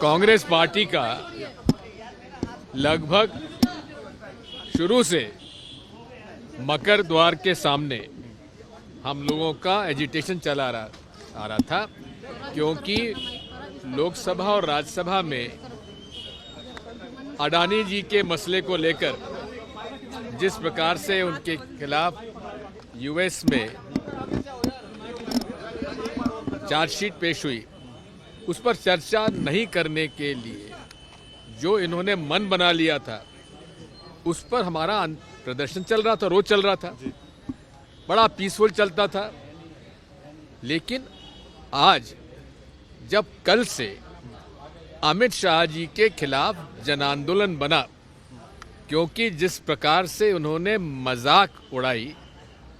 Congress party का लगभग शुरू से मकर द्वार के सामने हम लोगों का एजिटेशन चला आ रहा था, क्योंकि लोकसभा और राज्यसभा में अडानी जी के मसले को लेकर जिस प्रकार से उनके खिलाफ यूएस में चार्जशीट पेश हुई, उस पर चर्चा नहीं करने के लिए जो इन्होंने मन बना लिया था, उस पर हमारा प्रदर्शन चल रहा था, रोज चल रहा था, बड़ा पीसफुल चलता था। लेकिन आज जब कल से अमित शाह जी के खिलाफ जन आंदोलन बना, क्योंकि जिस प्रकार से उन्होंने मजाक उड़ाई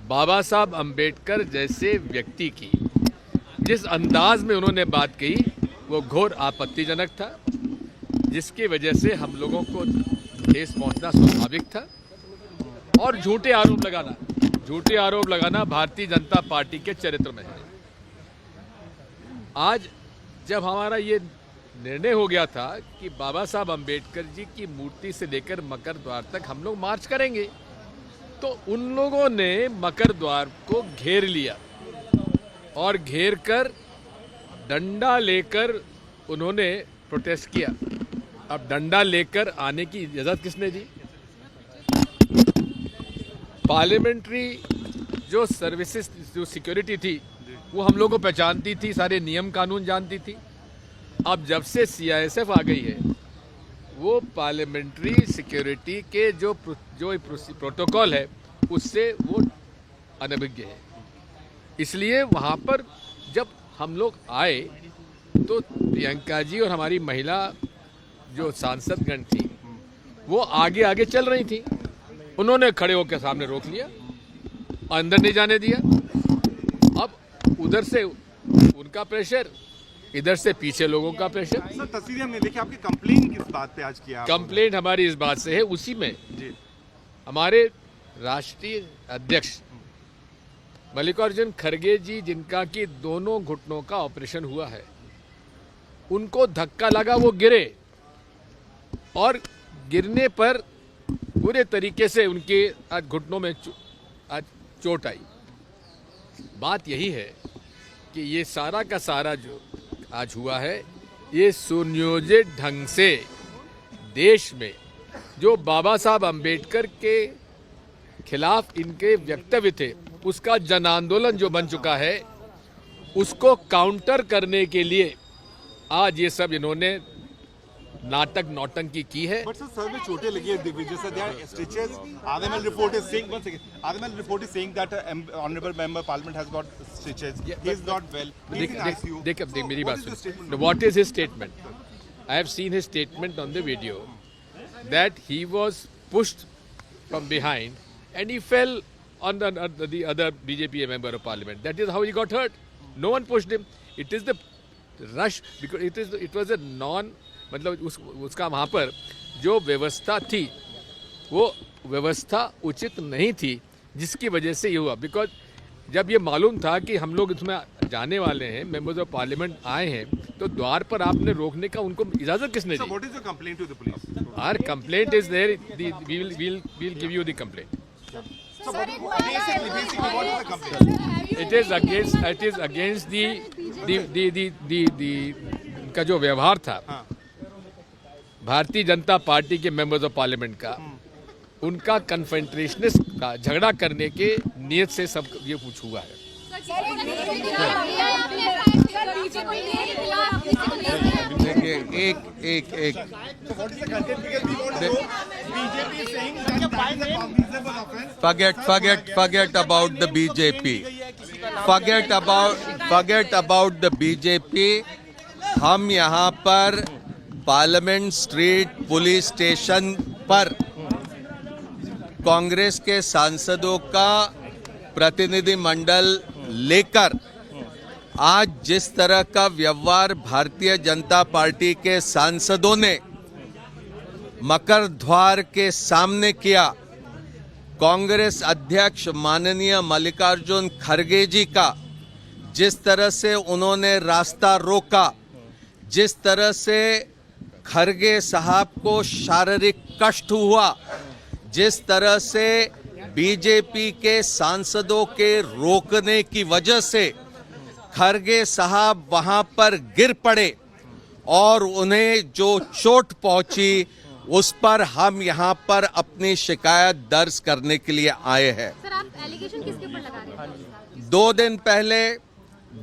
बाबा साहब अंबेडकर जैसे व्यक्ति की, जिस अंदाज में उन्होंने बात कही, वो घोर आपत्तिजनक था, जिसकी वजह से हम लोगों को ठेस पहुंचना स्वाभाविक था। और झूठे आरोप लगाना भारतीय जनता पार्टी के चरित्र में है। आज जब हमारा ये निर्णय हो गया था कि बाबा साहब अंबेडकर जी की मूर्ति से लेकर मकर द्वार तक हम लोग मार्च करेंगे, तो उन लोगों ने मकर द्वार को घेर लिया और घेर कर डंडा लेकर उन्होंने प्रोटेस्ट किया। अब डंडा लेकर आने की इजाजत किसने दी? पार्लियामेंट्री जो सर्विसेज, जो सिक्योरिटी थी, वो हम लोग को पहचानती थी, सारे नियम कानून जानती थी। अब जब से सीआईएसएफ आ गई है, वो पार्लियामेंट्री सिक्योरिटी के जो प्रोटोकॉल है, उससे वो अनभिज्ञ है। इसलिए वहाँ पर जब हम लोग आए तो प्रियंका जी और हमारी महिला जो सांसदगण थी, वो आगे आगे चल रही थी। उन्होंने खड़े होकर सामने रोक लिया, अंदर नहीं जाने दिया। अब उधर से उनका प्रेशर, इधर से पीछे लोगों का प्रेशर। सर, तस्वीरें हमने देखी, आपकी कंप्लेंट किस बात पे आज किया? कंप्लेंट हमारी इस बात से है, उसी में जी हमारे राष्ट्रीय अध्यक्ष मल्लिकार्जुन खड़गे जी, जिनका कि दोनों घुटनों का ऑपरेशन हुआ है, उनको धक्का लगा, वो गिरे और गिरने पर पूरे तरीके से उनके आज घुटनों में आज चोट आई। बात यही है कि ये सारा का सारा जो आज हुआ है, ये सुनियोजित ढंग से देश में जो बाबा साहब अंबेडकर के खिलाफ इनके वक्तव्य थे, उसका जन आंदोलन जो बन चुका है, उसको काउंटर करने के लिए आज ये सब इन्होंने नाटक नौटंकी की है। बट सर में चोटें लगी है दिग्विजय सर, देयर स्टिचेस। आदमल report is saying, one second, आदमल report is saying that honourable member parliament has got stitches, he is not well, he is in ICU. देख मेरी बात सुन, what is his statement? I have seen his statement on the video that he was pushed from behind and he fell on the other BJP member of parliament. That is how he got hurt. No one pushed him. It is the rush, because it was a non, मतलब उसका वहाँ पर जो व्यवस्था थी, वो व्यवस्था उचित नहीं थी, जिसकी वजह से ये हुआ। बिकॉज जब ये मालूम था कि हम लोग इसमें जाने वाले हैं, मेंबर्स ऑफ पार्लियामेंट आए हैं, तो द्वार पर आपने रोकने का उनको इजाजत किसने दी? So what is your complaint to the police? Our complaint is there. We'll give you the complaint. So basically what is the complaint? It is against the का जो व्यवहार था भारतीय जनता पार्टी के मेंबर्स ऑफ पार्लियामेंट का, उनका confrontationist का झगड़ा करने के नियत से सब ये कुछ हुआ है। एक Forget about the BJP. Forget about the BJP. हम यहाँ पर पार्लियामेंट स्ट्रीट पुलिस स्टेशन पर कांग्रेस के सांसदों का प्रतिनिधिमंडल लेकर आज जिस तरह का व्यवहार भारतीय जनता पार्टी के सांसदों ने मकर द्वार के सामने किया, कांग्रेस अध्यक्ष माननीय मल्लिकार्जुन खड़गे जी का जिस तरह से उन्होंने रास्ता रोका, जिस तरह से खरगे साहब को शारीरिक कष्ट हुआ, जिस तरह से बीजेपी के सांसदों के रोकने की वजह से खरगे साहब वहां पर गिर पड़े और उन्हें जो चोट पहुंची, उस पर हम यहां पर अपनी शिकायत दर्ज करने के लिए आए हैं। सर, आप एलिगेशन किसके ऊपर लगा रहे हैं? 2 दिन पहले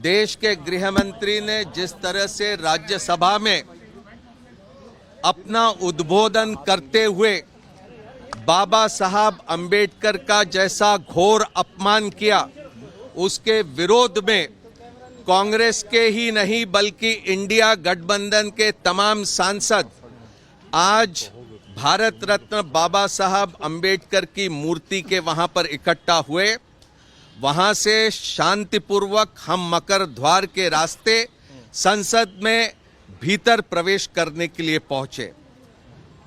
देश के गृह मंत्री ने जिस तरह से राज्यसभा में अपना उद्बोधन करते हुए बाबा साहब अंबेडकर का जैसा घोर अपमान किया, उसके विरोध में कांग्रेस के ही नहीं बल्कि इंडिया गठबंधन के तमाम सांसद आज भारत रत्न बाबा साहब अंबेडकर की मूर्ति के वहां पर इकट्ठा हुए। वहां से शांतिपूर्वक हम मकर द्वार के रास्ते संसद में भीतर प्रवेश करने के लिए पहुंचे।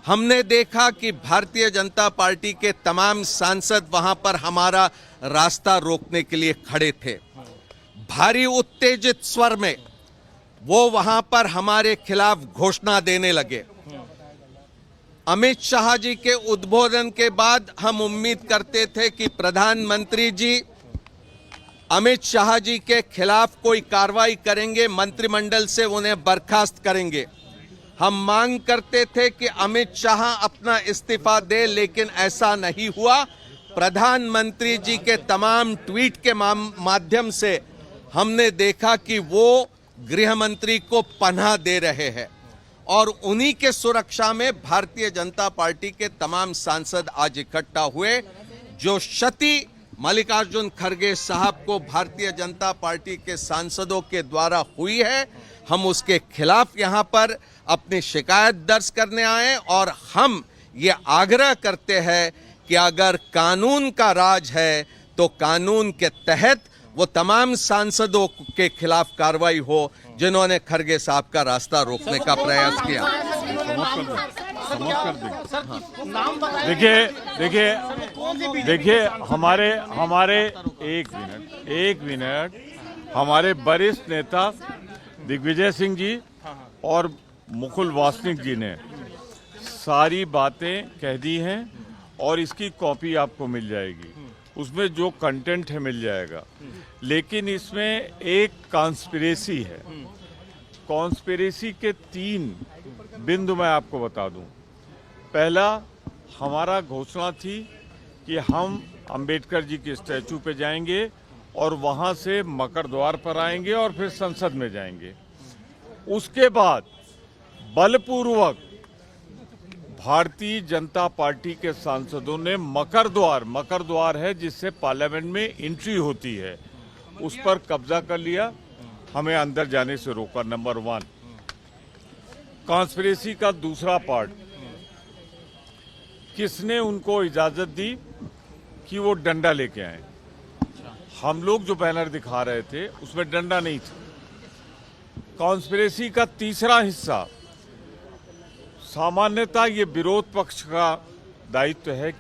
हमने देखा कि भारतीय जनता पार्टी के तमाम सांसद वहां पर हमारा रास्ता रोकने के लिए खड़े थे। भारी उत्तेजित स्वर में वो वहां पर हमारे खिलाफ घोषणा देने लगे। अमित शाह जी के उद्बोधन के बाद हम उम्मीद करते थे कि प्रधानमंत्री जी अमित शाह जी के खिलाफ कोई कार्रवाई करेंगे, मंत्रिमंडल से उन्हें बर्खास्त करेंगे। हम मांग करते थे कि अमित शाह अपना इस्तीफा दे, लेकिन ऐसा नहीं हुआ। प्रधानमंत्री जी के तमाम ट्वीट के माध्यम से हमने देखा कि वो गृह मंत्री को पनाह दे रहे हैं और उन्हीं के सुरक्षा में भारतीय जनता पार्टी के तमाम सांसद आज इकट्ठा हुए। जो क्षति मल्लिकार्जुन खड़गे साहब को भारतीय जनता पार्टी के सांसदों के द्वारा हुई है, हम उसके खिलाफ यहां पर अपनी शिकायत दर्ज करने आए और हम ये आग्रह करते हैं कि अगर कानून का राज है तो कानून के तहत वो तमाम सांसदों के खिलाफ कार्रवाई हो जिन्होंने खड़गे साहब का रास्ता रोकने का प्रयास किया। देखिए हमारे एक मिनट हमारे वरिष्ठ नेता दिग्विजय सिंह जी और मुकुल वासनिक जी ने सारी बातें कह दी हैं और इसकी कॉपी आपको मिल जाएगी। उसमें जो कंटेंट है मिल जाएगा, लेकिन इसमें एक कॉन्स्पिरेसी है। कॉन्स्पिरेसी के 3 बिंदु मैं आपको बता दूं। पहला, हमारा घोषणा थी कि हम अंबेडकर जी के स्टैचू पे जाएंगे और वहां से मकर द्वार पर आएंगे और फिर संसद में जाएंगे। उसके बाद बलपूर्वक भारतीय जनता पार्टी के सांसदों ने मकर द्वार है जिससे पार्लियामेंट में एंट्री होती है, उस पर कब्जा कर लिया, हमें अंदर जाने से रोका। नंबर 1। कॉन्स्पिरेसी का दूसरा पार्ट, किसने उनको इजाजत दी कि वो डंडा लेके आए? हम लोग जो बैनर दिखा रहे थे उसमें डंडा नहीं था। कॉन्स्पिरेसी का तीसरा हिस्सा, सामान्यतः ये विरोध पक्ष का दायित्व है